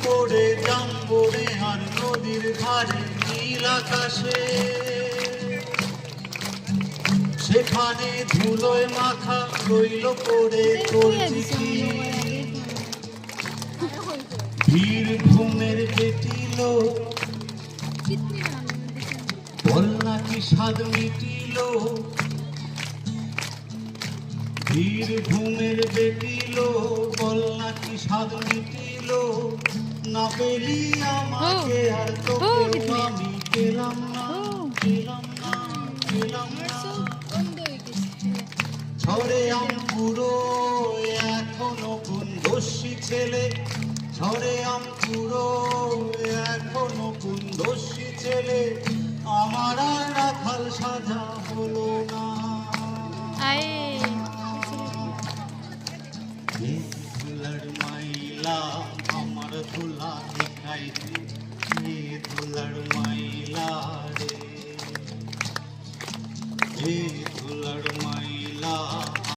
পড়ে জাম্বরে আর নদীর ধারে নীল আকাশে, সেখানে ধুলোয় মাখা রইল পড়ে তোর চিঠি। বীরভূমের বেটিল বল নাকি স্বাদ মিটিল, বীরভূমের বেটিল বল নাকি স্বাদ মিটিল, না পেলি আমাকে আর তোকে আমি পেলাম না, পেলাম না, পেলাম না। ঝরে আম পুরো এখনো কোন দস্যি ছেলে, ঝরে আম পুরো এখনো কোন দস্যি ছেলে, আমার আর রাখাল সাজা হলো না। ধুলার মাইলা আমার ধুলা দেখাই দে, ধুলার মাইলা রে, ধুলার মাইলা।